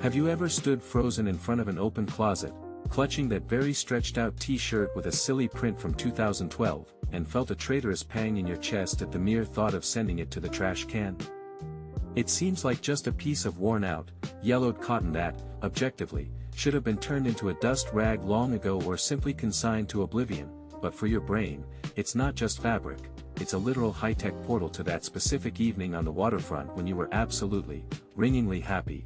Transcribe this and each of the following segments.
Have you ever stood frozen in front of an open closet, clutching that very stretched-out t-shirt with a silly print from 2012, and felt a traitorous pang in your chest at the mere thought of sending it to the trash can? It seems like just a piece of worn-out, yellowed cotton that, objectively, should have been turned into a dust rag long ago or simply consigned to oblivion, but for your brain, it's not just fabric, it's a literal high-tech portal to that specific evening on the waterfront when you were absolutely, ringingly happy.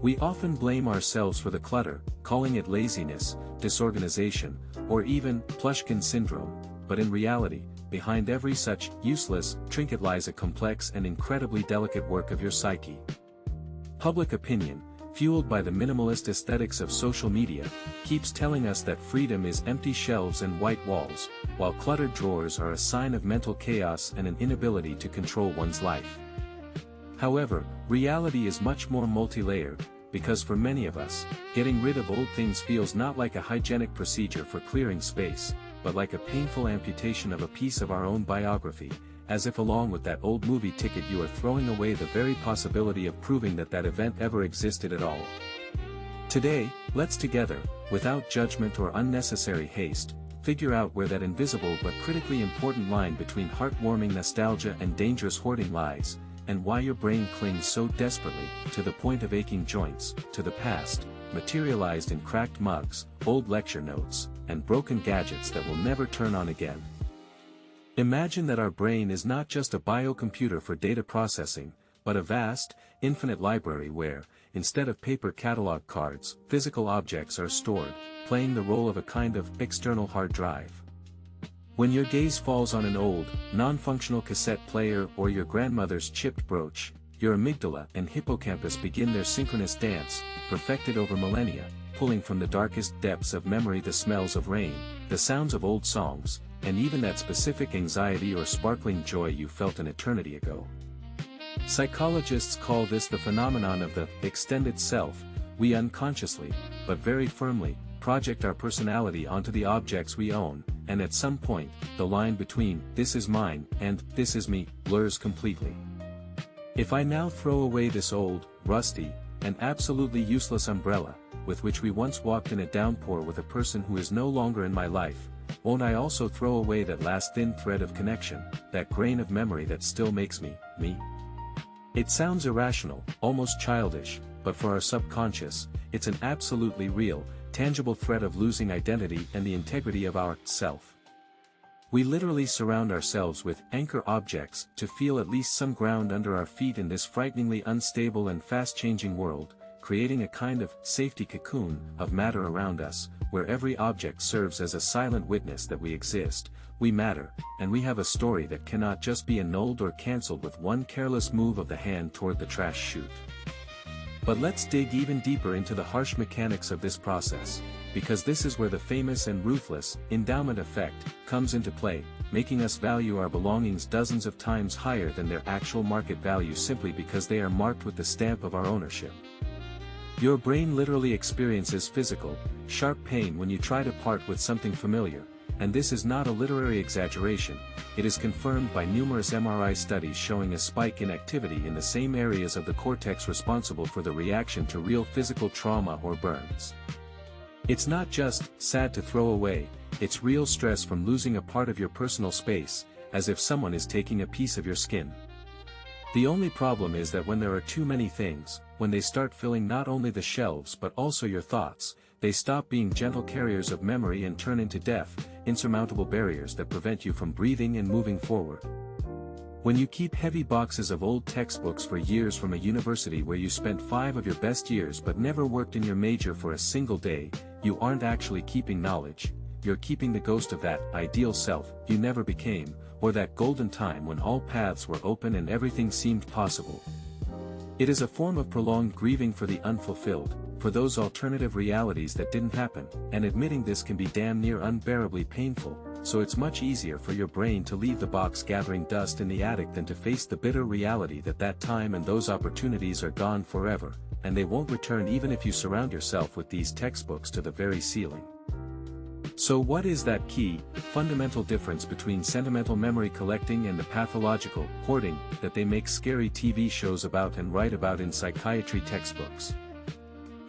We often blame ourselves for the clutter, calling it laziness, disorganization, or even Plushkin syndrome, but in reality, behind every such useless trinket lies a complex and incredibly delicate work of your psyche. Public opinion, fueled by the minimalist aesthetics of social media, keeps telling us that freedom is empty shelves and white walls, while cluttered drawers are a sign of mental chaos and an inability to control one's life. However, reality is much more multi-layered, because for many of us, getting rid of old things feels not like a hygienic procedure for clearing space, but like a painful amputation of a piece of our own biography, as if along with that old movie ticket you are throwing away the very possibility of proving that that event ever existed at all. Today, let's together, without judgment or unnecessary haste, figure out where that invisible but critically important line between heartwarming nostalgia and dangerous hoarding lies, and why your brain clings so desperately, to the point of aching joints, to the past, materialized in cracked mugs, old lecture notes, and broken gadgets that will never turn on again. Imagine that our brain is not just a biocomputer for data processing, but a vast, infinite library where, instead of paper catalog cards, physical objects are stored, playing the role of a kind of external hard drive. When your gaze falls on an old, non-functional cassette player or your grandmother's chipped brooch, your amygdala and hippocampus begin their synchronous dance, perfected over millennia, pulling from the darkest depths of memory the smells of rain, the sounds of old songs, and even that specific anxiety or sparkling joy you felt an eternity ago. Psychologists call this the phenomenon of the extended self. We unconsciously, but very firmly, project our personality onto the objects we own, and at some point, the line between "this is mine" and "this is me" blurs completely. If I now throw away this old, rusty, and absolutely useless umbrella, with which we once walked in a downpour with a person who is no longer in my life, won't I also throw away that last thin thread of connection, that grain of memory that still makes me, me? It sounds irrational, almost childish, but for our subconscious, it's an absolutely real, tangible threat of losing identity and the integrity of our self. We literally surround ourselves with anchor objects to feel at least some ground under our feet in this frighteningly unstable and fast-changing world, creating a kind of safety cocoon of matter around us, where every object serves as a silent witness that we exist, we matter, and we have a story that cannot just be annulled or cancelled with one careless move of the hand toward the trash chute. But let's dig even deeper into the harsh mechanics of this process, because this is where the famous and ruthless endowment effect comes into play, making us value our belongings dozens of times higher than their actual market value simply because they are marked with the stamp of our ownership. Your brain literally experiences physical, sharp pain when you try to part with something familiar, and this is not a literary exaggeration. It is confirmed by numerous MRI studies showing a spike in activity in the same areas of the cortex responsible for the reaction to real physical trauma or burns. It's not just sad to throw away, it's real stress from losing a part of your personal space, as if someone is taking a piece of your skin. The only problem is that when there are too many things, when they start filling not only the shelves but also your thoughts, they stop being gentle carriers of memory and turn into deaf, insurmountable barriers that prevent you from breathing and moving forward. When you keep heavy boxes of old textbooks for years from a university where you spent 5 of your best years but never worked in your major for a single day, you aren't actually keeping knowledge, you're keeping the ghost of that ideal self you never became, or that golden time when all paths were open and everything seemed possible. It is a form of prolonged grieving for the unfulfilled, for those alternative realities that didn't happen, and admitting this can be damn near unbearably painful, so it's much easier for your brain to leave the box gathering dust in the attic than to face the bitter reality that that time and those opportunities are gone forever, and they won't return even if you surround yourself with these textbooks to the very ceiling. So what is that key, fundamental difference between sentimental memory collecting and the pathological hoarding that they make scary TV shows about and write about in psychiatry textbooks?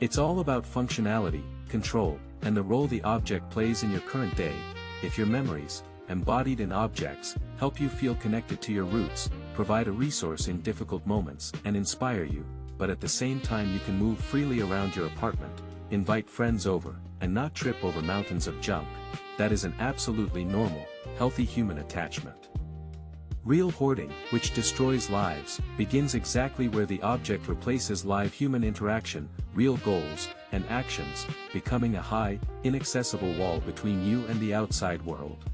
It's all about functionality, control, and the role the object plays in your current day. If your memories, embodied in objects, help you feel connected to your roots, provide a resource in difficult moments, and inspire you, but at the same time you can move freely around your apartment, invite friends over, and not trip over mountains of junk, that is an absolutely normal, healthy human attachment. Real hoarding, which destroys lives, begins exactly where the object replaces live human interaction, real goals, and actions, becoming a high, inaccessible wall between you and the outside world.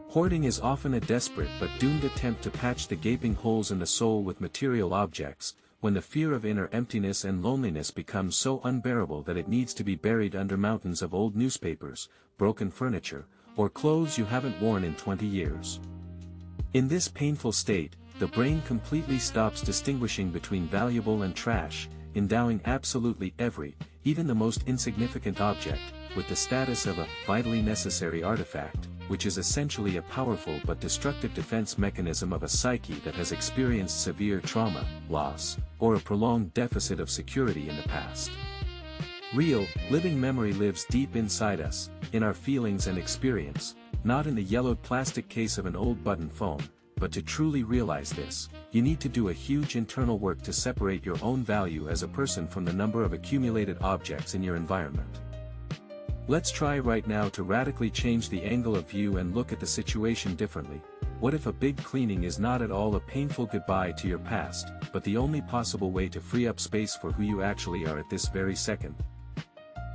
Hoarding is often a desperate but doomed attempt to patch the gaping holes in the soul with material objects, when the fear of inner emptiness and loneliness becomes so unbearable that it needs to be buried under mountains of old newspapers, broken furniture, or clothes you haven't worn in 20 years. In this painful state, the brain completely stops distinguishing between valuable and trash, endowing absolutely every, even the most insignificant object, with the status of a vitally necessary artifact, which is essentially a powerful but destructive defense mechanism of a psyche that has experienced severe trauma, loss, or a prolonged deficit of security in the past. Real, living memory lives deep inside us, in our feelings and experience, not in the yellowed plastic case of an old button phone. But to truly realize this, you need to do a huge internal work to separate your own value as a person from the number of accumulated objects in your environment. Let's try right now to radically change the angle of view and look at the situation differently. What if a big cleaning is not at all a painful goodbye to your past, but the only possible way to free up space for who you actually are at this very second?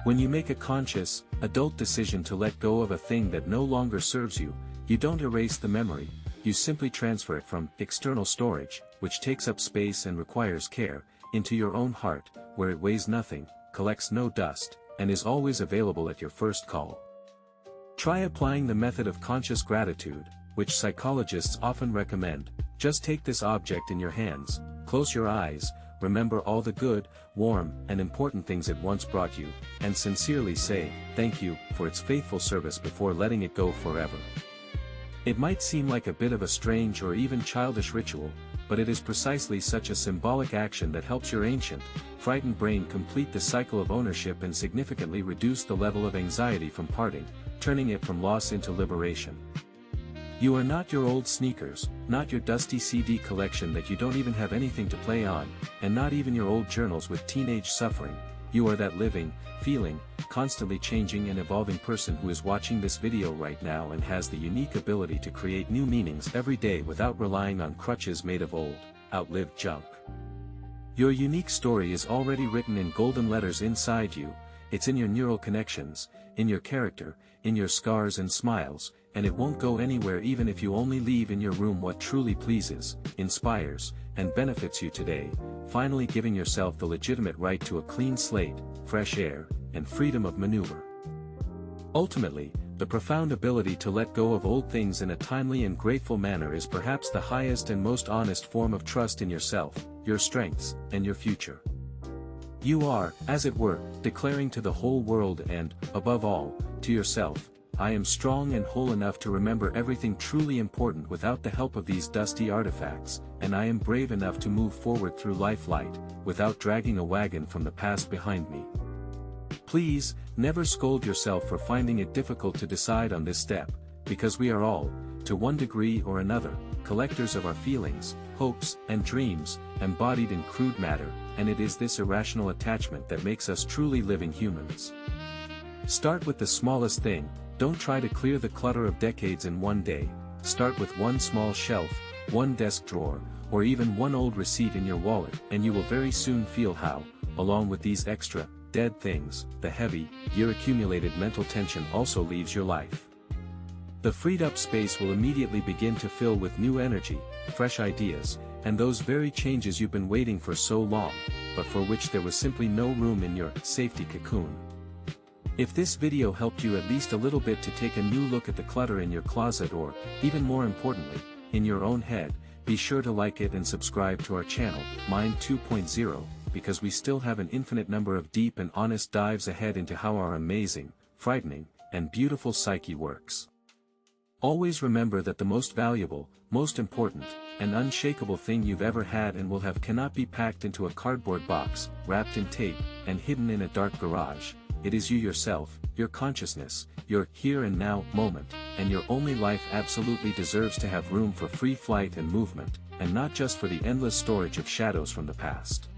When you make a conscious, adult decision to let go of a thing that no longer serves you, you don't erase the memory, you simply transfer it from external storage, which takes up space and requires care, into your own heart, where it weighs nothing, collects no dust, and is always available at your first call. Try applying the method of conscious gratitude, which psychologists often recommend. Just take this object in your hands, close your eyes, remember all the good, warm, and important things it once brought you, and sincerely say, thank you, for its faithful service before letting it go forever. It might seem like a bit of a strange or even childish ritual, but it is precisely such a symbolic action that helps your ancient, frightened brain complete the cycle of ownership and significantly reduce the level of anxiety from parting, turning it from loss into liberation. You are not your old sneakers, not your dusty CD collection that you don't even have anything to play on, and not even your old journals with teenage suffering. You are that living, feeling, constantly changing and evolving person who is watching this video right now and has the unique ability to create new meanings every day without relying on crutches made of old, outlived junk. Your unique story is already written in golden letters inside you. It's in your neural connections, in your character, in your scars and smiles, and it won't go anywhere even if you only leave in your room what truly pleases, inspires, and benefits you today, finally giving yourself the legitimate right to a clean slate, fresh air, and freedom of maneuver. Ultimately, the profound ability to let go of old things in a timely and grateful manner is perhaps the highest and most honest form of trust in yourself, your strengths, and your future. You are, as it were, declaring to the whole world and, above all, to yourself, I am strong and whole enough to remember everything truly important without the help of these dusty artifacts, and I am brave enough to move forward through life light, without dragging a wagon from the past behind me. Please, never scold yourself for finding it difficult to decide on this step, because we are all, to one degree or another, collectors of our feelings, hopes, and dreams, embodied in crude matter, and it is this irrational attachment that makes us truly living humans. Start with the smallest thing. Don't try to clear the clutter of decades in one day. Start with one small shelf, one desk drawer, or even one old receipt in your wallet, and you will very soon feel how, along with these extra, dead things, the heavy, year-accumulated mental tension also leaves your life. The freed up space will immediately begin to fill with new energy, fresh ideas, and those very changes you've been waiting for so long, but for which there was simply no room in your safety cocoon. If this video helped you at least a little bit to take a new look at the clutter in your closet or, even more importantly, in your own head, be sure to like it and subscribe to our channel, Mind 2.0, because we still have an infinite number of deep and honest dives ahead into how our amazing, frightening, and beautiful psyche works. Always remember that the most valuable, most important, and unshakable thing you've ever had and will have cannot be packed into a cardboard box, wrapped in tape, and hidden in a dark garage. It is you yourself, your consciousness, your here and now moment, and your only life absolutely deserves to have room for free flight and movement, and not just for the endless storage of shadows from the past.